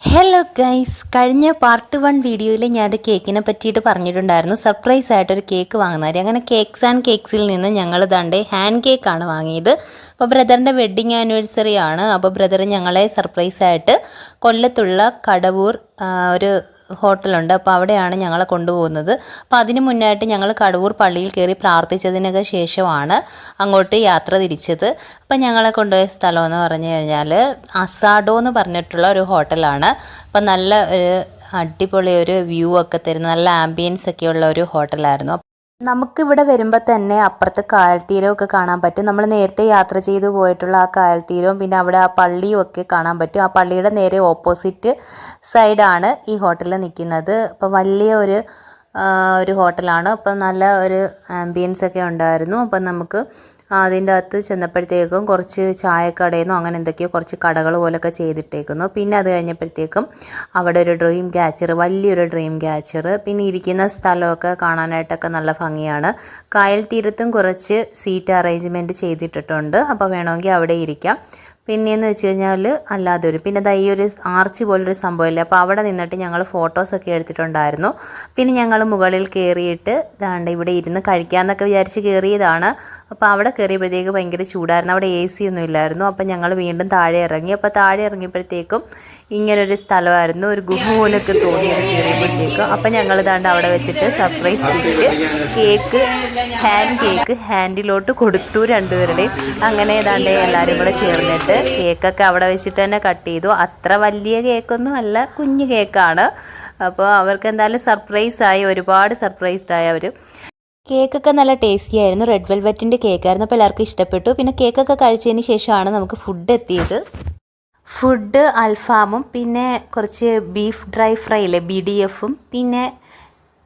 Hello guys, കഴിഞ്ഞ part 1 വീഡിയോയിൽ ഞാനൊരു കേക്കിനെ പറ്റിയിട്ട് പറഞ്ഞിട്ടുണ്ടായിരുന്നു. സർപ്രൈസ് ആയിട്ടൊരു കേക്ക് വാങ്ങുന്ന കാര്യം. അങ്ങനെ കേക്ക്സ് ആൻഡ് കേക്ക്സിൽ നിന്ന് ഞങ്ങൾ ദാണ്ടെ ഹാൻഡ് കേക്കാണ് വാങ്ങിയത്. അപ്പോൾ ബ്രദറിൻ്റെ വെഡ്ഡിങ് ആനിവേഴ്സറി ആണ്. അപ്പോൾ ബ്രദർ ഞങ്ങളെ സർപ്രൈസ് ആയിട്ട് കൊല്ലത്തുള്ള കടവൂർ ഒരു ഹോട്ടലുണ്ട്. അപ്പോൾ അവിടെയാണ് ഞങ്ങളെ കൊണ്ടുപോകുന്നത്. അപ്പോൾ അതിന് മുന്നായിട്ട് ഞങ്ങൾ കടവൂർ പള്ളിയിൽ കയറി പ്രാർത്ഥിച്ചതിനൊക്കെ ശേഷമാണ് അങ്ങോട്ട് യാത്ര തിരിച്ചത്. അപ്പം ഞങ്ങളെ കൊണ്ടുപോയ സ്ഥലം എന്ന് പറഞ്ഞു കഴിഞ്ഞാൽ അസാഡോ എന്ന് പറഞ്ഞിട്ടുള്ള ഒരു ഹോട്ടലാണ്. അപ്പം നല്ല ഒരു അടിപൊളി ഒരു വ്യൂ ഒക്കെ തരുന്ന നല്ല ആംബിയൻസ് ഒക്കെ ഉള്ള ഒരു ഹോട്ടലായിരുന്നു. നമുക്കിവിടെ വരുമ്പോൾ തന്നെ അപ്പുറത്ത് കായൽത്തീരമൊക്കെ കാണാൻ പറ്റും. നമ്മൾ നേരത്തെ യാത്ര ചെയ്തു പോയിട്ടുള്ള ആ കായൽത്തീരവും പിന്നെ അവിടെ ആ പള്ളിയും ഒക്കെ കാണാൻ പറ്റും. ആ പള്ളിയുടെ നേരെ ഓപ്പോസിറ്റ് സൈഡാണ് ഈ ഹോട്ടലിൽ നിൽക്കുന്നത്. അപ്പോൾ വലിയ ഒരു ഹോട്ടലാണ്. അപ്പം നല്ല ഒരു ആംബിയൻസ് ഒക്കെ ഉണ്ടായിരുന്നു. അപ്പം നമുക്ക് അതിൻ്റെ അകത്ത് ചെന്നപ്പോഴത്തേക്കും കുറച്ച് ചായക്കടയെന്നോ അങ്ങനെ എന്തൊക്കെയോ കുറച്ച് കടകൾ പോലൊക്കെ ചെയ്തിട്ടേക്കുന്നു. പിന്നെ അത് കഴിഞ്ഞപ്പോഴത്തേക്കും അവിടെ ഒരു ഡ്രീം ക്യാച്ചർ, വലിയൊരു ഡ്രീം ക്യാച്ചർ, പിന്നെ ഇരിക്കുന്ന സ്ഥലമൊക്കെ കാണാനായിട്ടൊക്കെ നല്ല ഭംഗിയാണ്. കായൽ തീരത്തും കുറച്ച് സീറ്റ് അറേഞ്ച്മെൻറ്റ് ചെയ്തിട്ടിട്ടുണ്ട്. അപ്പോൾ വേണമെങ്കിൽ അവിടെ ഇരിക്കാം. പിന്നെയെന്ന് വെച്ച് കഴിഞ്ഞാൽ അല്ലാതൊരു പിന്നെ ഈ ഒരു ആർച്ച് പോലൊരു സംഭവമില്ല. അപ്പോൾ അവിടെ നിന്നിട്ട് ഞങ്ങൾ ഫോട്ടോസൊക്കെ എടുത്തിട്ടുണ്ടായിരുന്നു. പിന്നെ ഞങ്ങൾ മുകളിൽ കയറിയിട്ട് ദാണ്ട് ഇവിടെ ഇരുന്ന് കഴിക്കാമെന്നൊക്കെ വിചാരിച്ച് കയറിയതാണ്. അപ്പോൾ അവിടെ കയറിയപ്പോഴത്തേക്ക് ഭയങ്കര ചൂടായിരുന്നു. അവിടെ AC ഒന്നും ഇല്ലായിരുന്നു. അപ്പോൾ ഞങ്ങൾ വീണ്ടും താഴെ ഇറങ്ങി. അപ്പോൾ താഴെ ഇറങ്ങിയപ്പോഴത്തേക്കും ഇങ്ങനൊരു സ്ഥലമായിരുന്നു, ഒരു ഗുഹ പോലൊക്കെ തോന്നിയത് കയറിയപ്പോഴത്തേക്കും. അപ്പോൾ ഞങ്ങൾ ദാണ്ട് അവിടെ വെച്ചിട്ട് surprise gift cake, hand cake ഹാൻഡിലോട്ട് കൊടുത്തു രണ്ടുപേരുടെയും. അങ്ങനെ ഏതാണ്ട് എല്ലാവരും കൂടെ ചേർന്നിട്ട് കേക്കൊക്കെ അവിടെ വെച്ചിട്ട് തന്നെ കട്ട് ചെയ്തു. അത്ര വലിയ കേക്കൊന്നും അല്ല, കുഞ്ഞു കേക്കാണ്. അപ്പോൾ അവർക്ക് എന്തായാലും സർപ്രൈസായി, ഒരുപാട് സർപ്രൈസ്ഡായി അവർ. കേക്കൊക്കെ നല്ല ടേസ്റ്റി ആയിരുന്നു. റെഡ് വെൽവെറ്റിൻ്റെ കേക്കായിരുന്നു. അപ്പോൾ എല്ലാവർക്കും ഇഷ്ടപ്പെട്ടു. പിന്നെ കേക്കൊക്കെ കഴിച്ചതിന് ശേഷമാണ് നമുക്ക് ഫുഡ് എത്തിയത്. ഫുഡ് അൽഫാമും പിന്നെ കുറച്ച് ബീഫ് ഡ്രൈ ഫ്രൈ ഇല്ലേ, BDFും പിന്നെ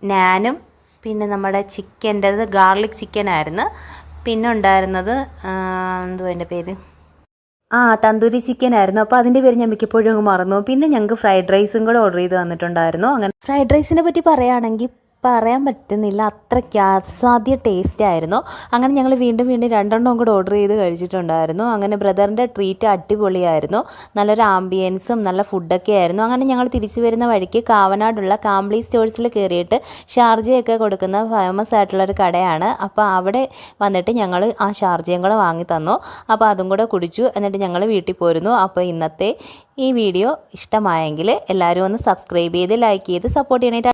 നാനും പിന്നെ നമ്മുടെ ചിക്കൻ്റെത് ഗാർലിക് ചിക്കനായിരുന്നു. പിന്നെ ഉണ്ടായിരുന്നത് എന്തുവാ അതിൻ്റെ പേര്, തന്തൂരി ചിക്കൻ ആയിരുന്നു. അപ്പോൾ അതിൻ്റെ പേര് ഞാൻ മിക്കപ്പോഴും അങ്ങ് മറന്നു. പിന്നെ ഞങ്ങൾക്ക് ഫ്രൈഡ് റൈസും കൂടെ ഓർഡർ ചെയ്ത് തന്നിട്ടുണ്ടായിരുന്നു. അങ്ങനെ ഫ്രൈഡ് റൈസിനെ പറ്റി പറയുകയാണെങ്കിൽ പറയാൻ പറ്റുന്നില്ല, അത്രയ്ക്ക് അസാധ്യ ടേസ്റ്റ് ആയിരുന്നു. അങ്ങനെ ഞങ്ങൾ വീണ്ടും രണ്ടെണ്ണം കൂടെ ഓർഡർ ചെയ്ത് കഴിച്ചിട്ടുണ്ടായിരുന്നു. അങ്ങനെ ബ്രദറിൻ്റെ ട്രീറ്റ് അടിപൊളിയായിരുന്നു. നല്ലൊരു ആംബിയൻസും നല്ല ഫുഡൊക്കെ ആയിരുന്നു. അങ്ങനെ ഞങ്ങൾ തിരിച്ചു വരുന്ന വഴിക്ക് കാവനാടുള്ള കാംബ്ലി സ്റ്റോഴ്സിൽ കയറിയിട്ട് ഷാർജയൊക്കെ കൊടുക്കുന്ന ഫേമസ് ആയിട്ടുള്ളൊരു കടയാണ്. അപ്പോൾ അവിടെ വന്നിട്ട് ഞങ്ങൾ ആ ഷാർജയും കൂടെ വാങ്ങി തന്നു. അപ്പോൾ അതും കൂടെ കുടിച്ചു. എന്നിട്ട് ഞങ്ങൾ വീട്ടിൽ പോരുന്നു. അപ്പോൾ ഇന്നത്തെ ഈ വീഡിയോ ഇഷ്ടമായെങ്കിൽ എല്ലാവരും ഒന്ന് സബ്സ്ക്രൈബ് ചെയ്ത് ലൈക്ക് ചെയ്ത് സപ്പോർട്ട് ചെയ്യണേ.